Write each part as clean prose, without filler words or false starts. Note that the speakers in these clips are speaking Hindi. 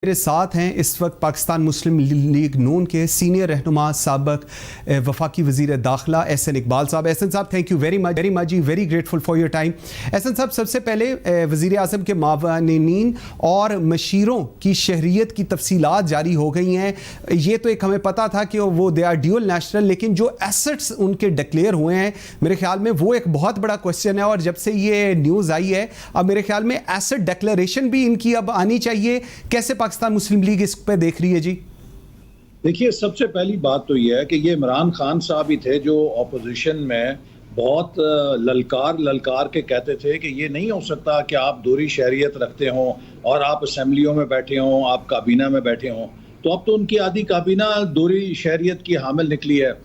मेरे साथ हैं इस वक्त पाकिस्तान मुस्लिम लीग नून के सीनियर रहनुमा साबक वफाकी वज़ीर दाखिला Ehsan Iqbal sahab. Ahsan sahab, thank you very much ji, very grateful for your time. Ahsan sahab, सबसे पहले वज़ीर आज़म के मावनीन और मशीरों की शहरियत की तफसीलात जारी हो गई हैं। ये तो एक हमें पता था कि वो दे आर ड्यूअल नेशनल, लेकिन जो एसेट्स उनके डिक्लेयर हुए हैं मेरे ख्याल में वो एक बहुत बड़ा क्वेश्चन है। और जब से ये न्यूज़ आई है, अब मेरे ख्याल में एसेट डिक्लेरेशन भी इनकी अब आनी चाहिए। कैसे पाकिस्तान मुस्लिम लीग इस पे देख रही है जी? देखिए, सबसे पहली बात तो यह है कि ये इमरान खान साहब ही थे जो ऑपोजिशन में बहुत ललकार के कहते थे कि ये नहीं हो सकता कि आप दोहरी शहरियत रखते हों और आप असम्बलियों में बैठे हों, आप काबीना में बैठे हों। तो अब तो उनकी आधी काबीना दोहरी शहरियत की हामिल निकली है।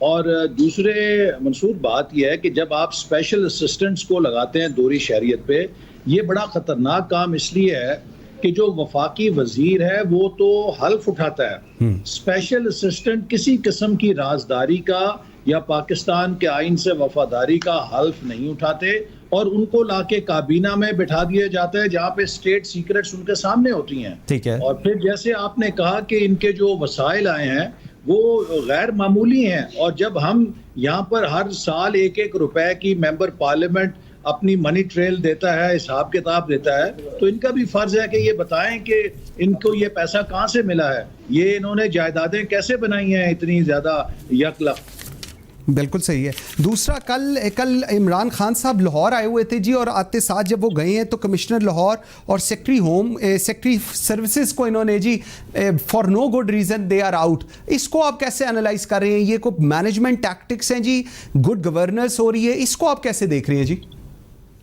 और दूसरे मंसूर बात यह है कि जब आप स्पेशल असिस्टेंट्स को लगाते हैं दोहरी शहरियत पे, ये बड़ा ख़तरनाक काम इसलिए है कि जो वफाकी वजीर है वो तो हल्फ उठाता है, स्पेशल असिस्टेंट किसी किस्म की राजदारी का या पाकिस्तान के आइन से वफादारी का हल्फ नहीं उठाते और उनको लाके काबीना में बिठा दिया जाता है जहाँ पे स्टेट सीक्रेट्स उनके सामने होती हैं। ठीक है। और फिर जैसे आपने कहा कि इनके जो वसाइल आए हैं वो गैर मामूली हैं, और जब हम यहाँ पर हर साल 1-1 रुपए की मेंबर पार्लियामेंट अपनी मनी ट्रेल देता है, हिसाब किताब देता है, तो इनका भी फर्ज है कि ये बताएं कि इनको ये पैसा कहाँ से मिला है, ये इन्होंने जायदादें कैसे बनाई हैं इतनी ज़्यादा यकलख। बिल्कुल सही है। दूसरा, कल इमरान खान साहब लाहौर आए हुए थे जी, और आते साथ जब वो गए हैं तो कमिश्नर लाहौर और सेक्रेटरी सर्विसेज को इन्होंने जी for no good reason they are out. इसको आप कैसे एनालाइज कर रहे हैं? ये को मैनेजमेंट टैक्टिक्स हैं जी, गुड गवर्नेंस हो रही है, इसको आप कैसे देख रहे हैं जी?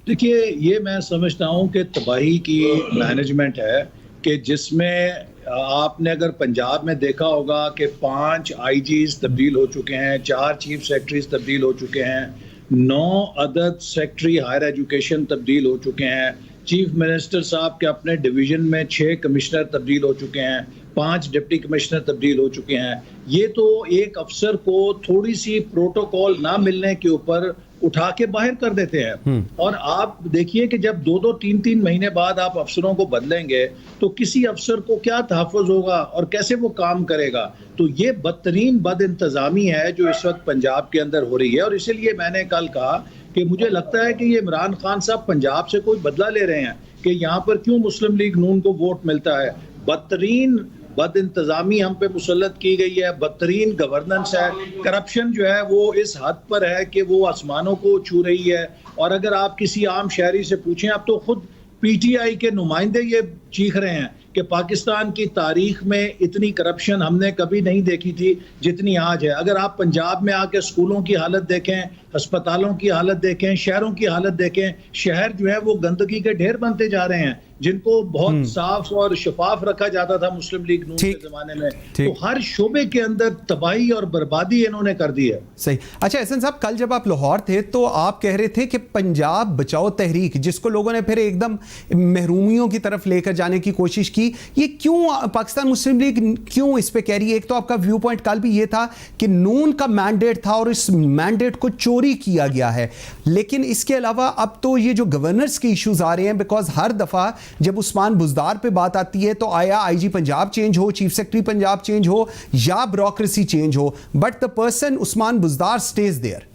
देखिए, ये मैं समझता हूँ कि तबाही की मैनेजमेंट है कि जिसमें आपने अगर पंजाब में देखा होगा कि 5 आईजीज तब्दील हो चुके हैं, 4 चीफ सेक्रेटरीज तब्दील हो चुके हैं, 9 अदद सेक्रेटरी हायर एजुकेशन तब्दील हो चुके हैं, चीफ मिनिस्टर साहब के अपने डिवीज़न में 6 कमिश्नर तब्दील हो चुके हैं, 5 डिप्टी कमिश्नर तब्दील हो चुके हैं। ये तो एक अफसर को थोड़ी सी प्रोटोकॉल ना मिलने के ऊपर उठा के बाहर कर देते हैं। और आप देखिए कि जब 2-2, 3-3 महीने बाद आप अफसरों को बदलेंगे तो किसी अफसर को क्या तहफ़्फ़ुज़ होगा और कैसे वो काम करेगा। तो ये बदतरीन बद इंतज़ामी है जो इस वक्त पंजाब के अंदर हो रही है। और इसीलिए मैंने कल कहा कि मुझे लगता है कि ये इमरान खान साहब पंजाब से कोई बदला ले रहे हैं कि यहाँ पर क्यों मुस्लिम लीग नून को वोट मिलता है। बदतरीन बद इंतज़ामी हम पे मुसल्लत की गई है, बदतरीन गवर्नेंस है, करप्शन जो है वो इस हद पर है कि वो आसमानों को छू रही है। और अगर आप किसी आम शहरी से पूछें, आप तो खुद पीटीआई के नुमाइंदे ये चीख रहे हैं कि पाकिस्तान की तारीख में इतनी करप्शन हमने कभी नहीं देखी थी जितनी आज है। अगर आप पंजाब में आके स्कूलों की हालत देखें, अस्पतालों की हालत देखें, शहरों की हालत देखें, शहर जो है वो गंदगी के ढेर बनते जा रहे हैं जिनको बहुत साफ और शफाफ रखा जाता था मुस्लिम लीग नून के जमाने में। तो हर शोबे के अंदर तबाही और बर्बादी इन्होंने कर दी है। सही। अच्छा एहसन साहब, कल जब आप लाहौर थे तो आप कह रहे थे कि पंजाब बचाओ तहरीक, जिसको लोगों ने फिर एकदम महरूमियों की तरफ लेकर जाने की कोशिश की, ये क्यों पाकिस्तान मुस्लिम लीग क्यों इस पे कह रही है? एक तो आपका व्यू पॉइंट कल भी ये था कि नून का मैंडेट था और इस मैंडेट को चोरी किया गया है, लेकिन इसके अलावा अब तो ये जो गवर्नेंस के इश्यूज आ रहे हैं, बिकॉज हर दफा जब उस्मान बुज़दार पे बात आती है तो आया आईजी पंजाब चेंज हो, चीफ सेक्रेटरी पंजाब चेंज हो या ब्यूरोक्रेसी चेंज हो, but the person Usman Buzdar stays there.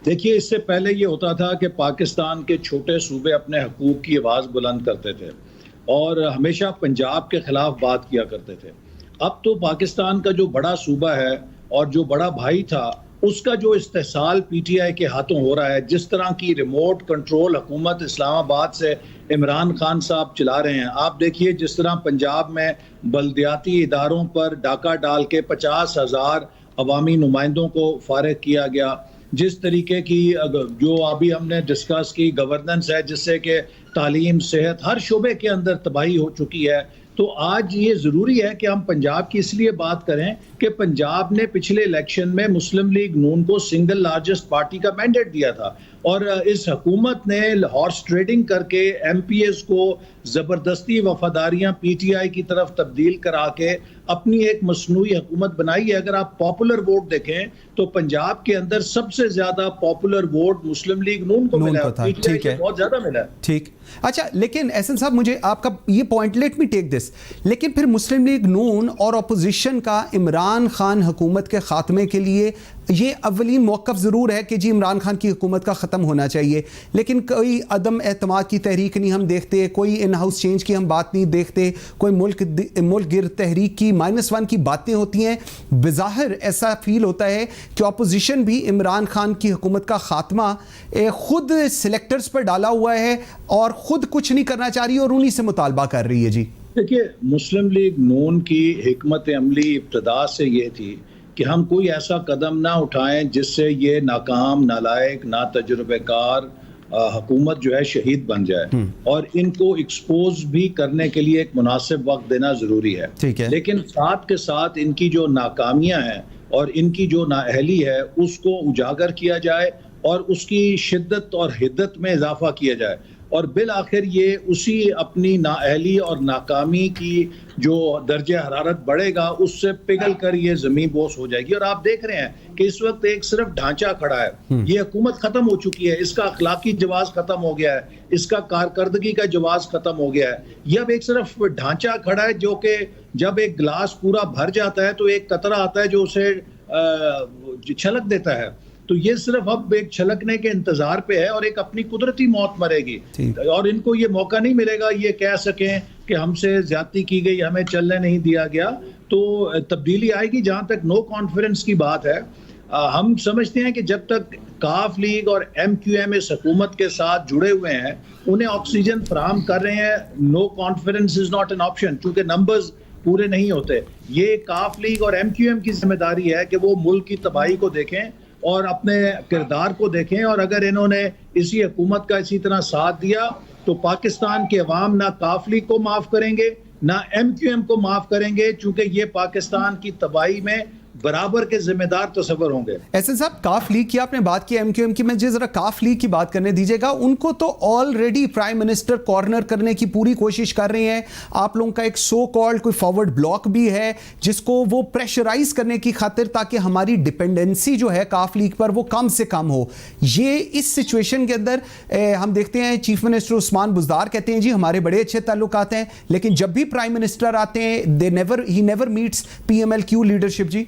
देखिए, इससे पहले ये होता था कि पाकिस्तान के छोटे सूबे अपने हकूक़ की आवाज़ बुलंद करते थे और हमेशा पंजाब के खिलाफ बात किया करते थे। अब तो पाकिस्तान का जो बड़ा सूबा है और जो बड़ा भाई था उसका जो इस्तेहसाल पीटीआई के हाथों हो रहा है, जिस तरह की रिमोट कंट्रोल हुकूमत इस्लामाबाद से इमरान खान साहब चला रहे हैं। आप देखिए जिस तरह पंजाब में बल्दियाती इदारों पर डाका डाल के 50,000 अवामी नुमाइंदों को फारिग किया गया, जिस तरीके की जो अभी हमने डिस्कस की गवर्नेंस है जिससे कि तालीम, सेहत, हर शोबे के अंदर तबाही हो चुकी है। तो आज ये ज़रूरी है कि हम पंजाब की इसलिए बात करें कि पंजाब ने पिछले इलेक्शन में मुस्लिम लीग नून को सिंगल लार्जेस्ट पार्टी का मैंडेट दिया था और इस हुकूमत ने हॉर्स ट्रेडिंग करके एमपीएस को जबरदस्ती वफादारियां पीटीआई की तरफ तब्दील करा के अपनी एक मसनूई हुकूमत बनाई है। अगर आप पॉपुलर वोट देखें तो पंजाब के अंदर सबसे ज्यादा पॉपुलर वोट मुस्लिम लीग नून को मिला, पीटीआई से बहुत ज्यादा मिला। ठीक, अच्छा, लेकिन एहसन साहब मुझे आपका ये point, let me take this, लेकिन फिर मुस्लिम लीग नून और अपोजिशन का इमरान खान हुकूमत के खात्मे के लिए ये अवलीन मौक़िफ़ ज़रूर है कि जी इमरान खान की हुकूमत का ख़त्म होना चाहिए, लेकिन कोई अदम एतमाद की तहरीक नहीं हम देखते, कोई इन हाउस चेंज की हम बात नहीं देखते, कोई मुल्क गिर तहरीक की -1 की बातें होती हैं। बिज़ाहिर ऐसा फील होता है कि अपोजिशन भी इमरान खान की हुकूमत का ख़ात्मा ख़ुद सिलेक्टर्स पर डाला हुआ है और ख़ुद कुछ नहीं करना चाह रही और उन्हीं से मुतालबा कर रही है। जी देखिए, मुस्लिम लीग नून की हिकमत अमली इब्तिदा से ये थी कि हम कोई ऐसा कदम ना उठाएं जिससे ये नाकाम, नालायक, ना तजुर्बेकार हुकूमत जो है शहीद बन जाए, और इनको एक्सपोज भी करने के लिए एक मुनासिब वक्त देना ज़रूरी है। लेकिन साथ के साथ इनकी जो नाकामियां हैं और इनकी जो नाअहली है उसको उजागर किया जाए और उसकी शिद्दत और हिद्दत में इजाफा किया जाए, और बिल आखिर ये उसी अपनी नाअहली और नाकामी की जो दर्जे हरारत बढ़ेगा उससे पिघल कर ये ज़मीन बोस हो जाएगी। और आप देख रहे हैं कि इस वक्त एक सिर्फ ढांचा खड़ा है, ये हुकूमत ख़त्म हो चुकी है, इसका अखलाकी जवाज़ ख़त्म हो गया है, इसका कारकर्दगी का जवाज़ ख़त्म हो गया है। ये अब एक सिर्फ ढांचा खड़ा है जो कि जब एक गिलास पूरा भर जाता है तो एक कतरा आता है जो उसे छलक देता है, तो ये सिर्फ अब एक छलकने के इंतजार पे है और एक अपनी कुदरती मौत मरेगी। और इनको ये मौका नहीं मिलेगा ये कह सकें कि हमसे ज्यादती की गई, हमें चलने नहीं दिया गया। तो तब्दीली आएगी। जहां तक नो कॉन्फिडेंस की बात है, हम समझते हैं कि जब तक काफ लीग और MQM इस हुकूमत के साथ जुड़े हुए हैं, उन्हें ऑक्सीजन फराहम कर रहे हैं, no confidence is not an option, क्योंकि नंबर्स पूरे नहीं होते। ये काफ लीग और MQM की जिम्मेदारी है कि वो मुल्क की तबाही को देखें और अपने किरदार को देखें, और अगर इन्होंने इसी हुकूमत का इसी तरह साथ दिया तो पाकिस्तान के अवाम ना काफ लीग को माफ़ करेंगे ना MQM को माफ़ करेंगे, चूँकि ये पाकिस्तान की तबाही में बराबर के जिम्मेदार तस्वर होंगे। एहसन साहब, काफ लीग की आपने बात की, MQM की, मुझे जरा काफ लीग की बात करने दीजिएगा। उनको तो ऑलरेडी प्राइम मिनिस्टर कॉर्नर करने की पूरी कोशिश कर रहे हैं। आप लोगों का एक सो कॉल्ड कोई फॉरवर्ड ब्लॉक भी है जिसको वो प्रेशराइज करने की खातिर, ताकि हमारी डिपेंडेंसी जो है काफ लीग पर वो कम से कम हो। ये इस सिचुएशन के अंदर हम देखते हैं चीफ मिनिस्टर उस्मान बुज़दार कहते हैं जी हमारे बड़े अच्छे ताल्लुकात हैं, लेकिन जब भी प्राइम मिनिस्टर आते हैं ही नेवर मीट्स PMLQ लीडरशिप। जी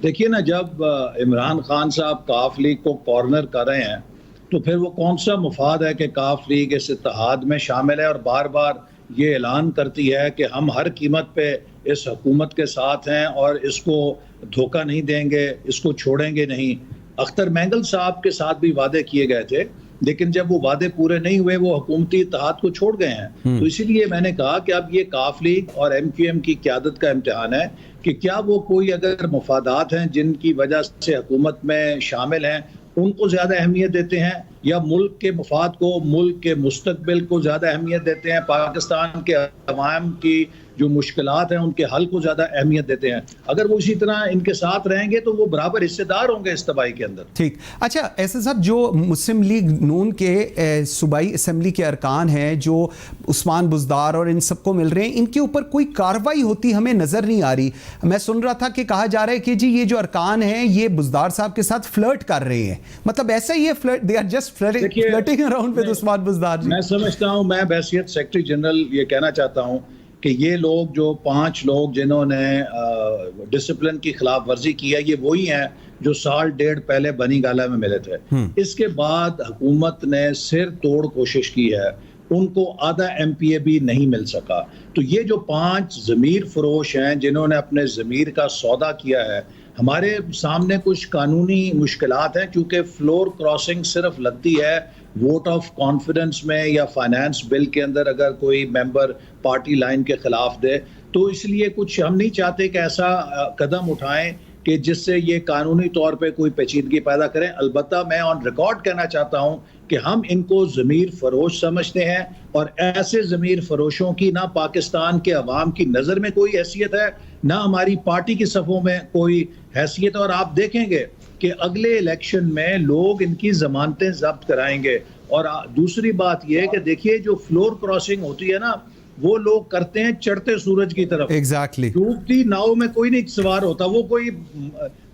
देखिए ना, जब इमरान खान साहब काफ लीग को कॉर्नर कर रहे हैं तो फिर वो कौन सा मुफाद है कि काफ लीग इस इत्तेहाद में शामिल है और बार बार ये ऐलान करती है कि हम हर कीमत पे इस हुकूमत के साथ हैं और इसको धोखा नहीं देंगे, इसको छोड़ेंगे नहीं। अख्तर मैंगल साहब के साथ भी वादे किए गए थे, लेकिन जब वो वादे पूरे नहीं हुए वो हुकूमती इत्तेहाद को छोड़ गए हैं। तो इसीलिए मैंने कहा कि अब ये काफ लीग और MQM की क़यादत का इम्तिहान है कि क्या वो कोई अगर मुफादात हैं जिनकी वजह से हुकूमत में शामिल हैं उनको ज़्यादा अहमियत देते हैं, या मुल्क के मफाद को, मुल्क के मुस्तकबिल को ज़्यादा अहमियत देते हैं, पाकिस्तान के अवाम की जो मुश्किलात हैं उनके हल को ज़्यादा अहमियत देते हैं। अगर वो इसी तरह इनके साथ रहेंगे तो वो बराबर हिस्सेदार होंगे इस तबाही के अंदर। ठीक, अच्छा एहसन साहब, जो मुस्लिम लीग नून के सूबाई असम्बली के अरकान हैं जो उस्मान बुज़दार और इन सबको मिल रहे हैं, इनके ऊपर कोई कार्रवाई होती हमें नज़र नहीं आ रही। मैं सुन रहा था कि कहा जा रहा है कि जी ये जो अरकान हैं ये बुज़दार साहब के साथ फ्लर्ट कर रहे हैं, मतलब ऐसा ही है, flirt, they are just flirting around with Usman Buzdar. मैं समझता हूँ, मैं बहसियत सेक्रेटरी जनरल ये कहना चाहता हूँ कि ये लोग, जो 5 लोग जिन्होंने डिसिप्लिन की खिलाफ वर्जी की है, ये वही हैं जो 1.5 साल पहले बनी गाला में मिले थे। इसके बाद हुकूमत ने सिर तोड़ कोशिश की है, उनको आधा MPA भी नहीं मिल सका। तो ये जो 5 ज़मीर फरोश हैं जिन्होंने अपने ज़मीर का सौदा किया है, हमारे सामने कुछ कानूनी मुश्किलात हैं, क्योंकि फ्लोर क्रॉसिंग सिर्फ लगती है वोट ऑफ कॉन्फिडेंस में या फाइनेंस बिल के अंदर अगर कोई मेंबर पार्टी लाइन के खिलाफ दे, तो इसलिए कुछ हम नहीं चाहते कि ऐसा कदम उठाएं कि जिससे ये कानूनी तौर पे कोई पेचीदगी पैदा करें। अलबत्ता मैं ऑन रिकॉर्ड कहना चाहता हूं कि हम इनको ज़मीर फरोश समझते हैं और ऐसे ज़मीर फरोशों की ना पाकिस्तान के अवाम की नज़र में कोई हैसियत है, ना हमारी पार्टी की सफ़ों में कोई हैसियत। और आप देखेंगे कि अगले इलेक्शन में लोग इनकी ज़मानतें जब्त कराएंगे और दूसरी बात यह है कि देखिए जो फ्लोर क्रॉसिंग होती है ना, वो लोग करते हैं चढ़ते सूरज की तरफ। एग्जैक्टली डूबती नाव में कोई नहीं सवार होता, वो कोई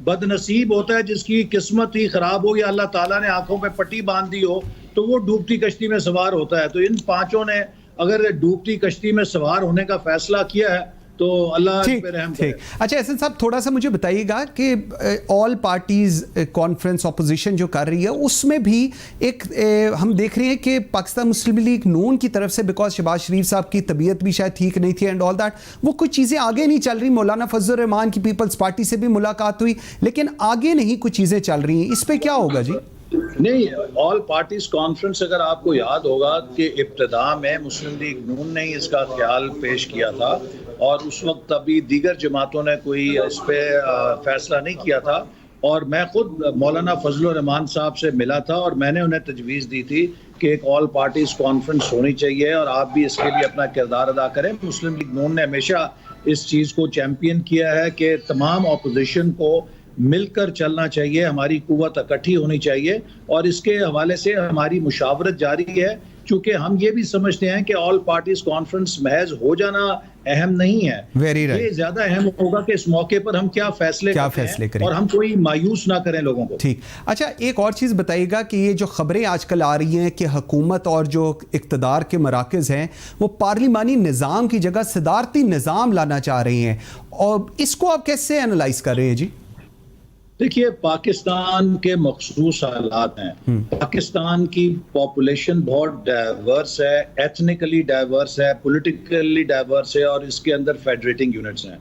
बदनसीब होता है जिसकी किस्मत ही खराब हो या अल्लाह ताला ने आंखों पे पट्टी बांध दी हो, तो वो डूबती कश्ती में सवार होता है। तो इन पांचों ने अगर डूबती कश्ती में सवार होने का फैसला किया है तो अल्लाह पे रहम करे। अच्छा एहसन साहब, थोड़ा सा मुझे बताइएगा कि ऑल पार्टीज कॉन्फ्रेंस ऑपोजिशन जो कर रही है उसमें भी एक हम देख रहे हैं कि पाकिस्तान मुस्लिम लीग नून की तरफ से, बिकॉज शहबाज शरीफ साहब की तबीयत भी शायद ठीक नहीं थी एंड ऑल दैट, वो कुछ चीज़ें आगे नहीं चल रही। मौलाना फजल रहमान की पीपल्स पार्टी से भी मुलाकात हुई लेकिन आगे नहीं कुछ चीज़ें चल रही हैं, इस पर क्या होगा जी? नहीं, ऑल पार्टीज कॉन्फ्रेंस अगर आपको याद होगा कि इब्तिदा में मुस्लिम लीग नून ने ही इसका ख्याल पेश किया था और उस वक्त अभी दीगर जमातों ने कोई इस पर फैसला नहीं किया था। और मैं खुद मौलाना फजल रहमान साहब से मिला था और मैंने उन्हें तजवीज़ दी थी कि एक ऑल पार्टीज कॉन्फ्रेंस होनी चाहिए और आप भी इसके लिए अपना किरदार अदा करें। मुस्लिम लीग नून ने हमेशा इस चीज़ को चैम्पियन किया है कि तमाम अपोजिशन को मिलकर चलना चाहिए, हमारी कुव्वत इकट्ठी होनी चाहिए और इसके हवाले से हमारी मुशावरत जारी है। चूंकि हम ये भी समझते हैं कि ऑल पार्टीज कॉन्फ्रेंस महज हो जाना अहम नहीं है, ये ज्यादा अहम होगा कि इस मौके पर हम क्या फैसले करें और हम कोई मायूस ना करें लोगों को। ठीक। अच्छा एक और चीज़ बताइएगा कि ये जो खबरें आजकल आ रही हैं कि हुकूमत और जो इक़्तिदार के मराकज़ हैं वो पार्लिमानी निज़ाम की जगह सदारती निज़ाम लाना चाह रही हैं, और इसको आप कैसे एनालाइज कर रहे हैं जी? देखिए, पाकिस्तान के मखसूस हालात हैं। पाकिस्तान की पॉपुलेशन बहुत डाइवर्स है, एथनिकली डाइवर्स है, पॉलिटिकली डाइवर्स है और इसके अंदर फेडरेटिंग यूनिट्स हैं।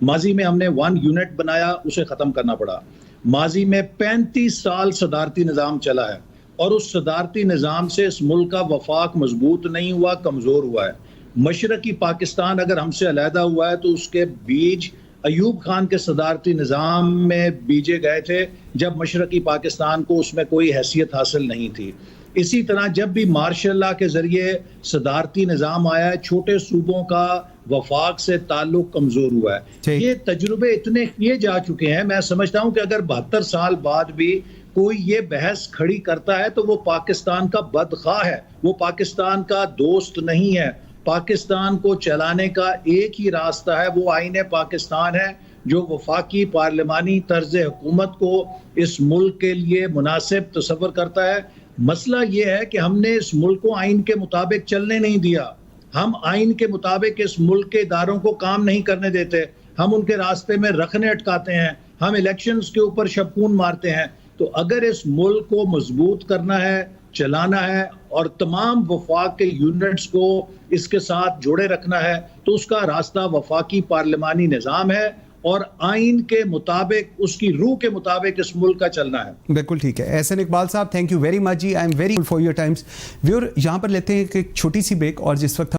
माजी में हमने 1 यूनिट बनाया, उसे ख़त्म करना पड़ा। माजी में 35 साल सदारती निज़ाम चला है और उस सदारती निज़ाम से इस मुल्क का वफाक मजबूत नहीं हुआ, कमज़ोर हुआ है। मशरक़ी पाकिस्तान अगर हमसे अलहदा हुआ है तो उसके बीज अयूब खान के सदारती निज़ाम में बीजे गए थे जब मशरक़ी पाकिस्तान को उसमें कोई हैसियत हासिल नहीं थी। इसी तरह जब भी मार्शल लॉ के ज़रिए सदारती निज़ाम आया है, छोटे सूबों का वफाक से ताल्लुक कमज़ोर हुआ है। ये तजुर्बे इतने किए जा चुके हैं, मैं समझता हूँ कि अगर 72 साल बाद भी कोई ये बहस खड़ी करता है तो वो पाकिस्तान का बदख़्वाह है, वो पाकिस्तान का दोस्त नहीं है। पाकिस्तान को चलाने का एक ही रास्ता है, वो आईने पाकिस्तान है जो वफाकी पार्लिमानी तर्ज हुकूमत को इस मुल्क के लिए मुनासिब तसव्वुर करता है। मसला ये है कि हमने इस मुल्क को आइन के मुताबिक चलने नहीं दिया। हम आइन के मुताबिक इस मुल्क के इदारों को काम नहीं करने देते, हम उनके रास्ते में रखने अटकाते हैं, हम इलेक्शंस के ऊपर शबकून मारते हैं। तो अगर इस मुल्क को मजबूत करना है, चलाना है और तमाम वफाक के यूनिट्स को इसके साथ जोड़े रखना है तो उसका रास्ता वफाकी पार्लिमानी निज़ाम है और आइन के मुताबिक, उसकी रूह के मुताबिक इस मुल्क का चलना है। बिल्कुल ठीक है। Ahsan Iqbal sahab, thank you very much ji, I am very for your times. Viewer, यहाँ पर लेते हैं एक छोटी सी ब्रेक और जिस वक्त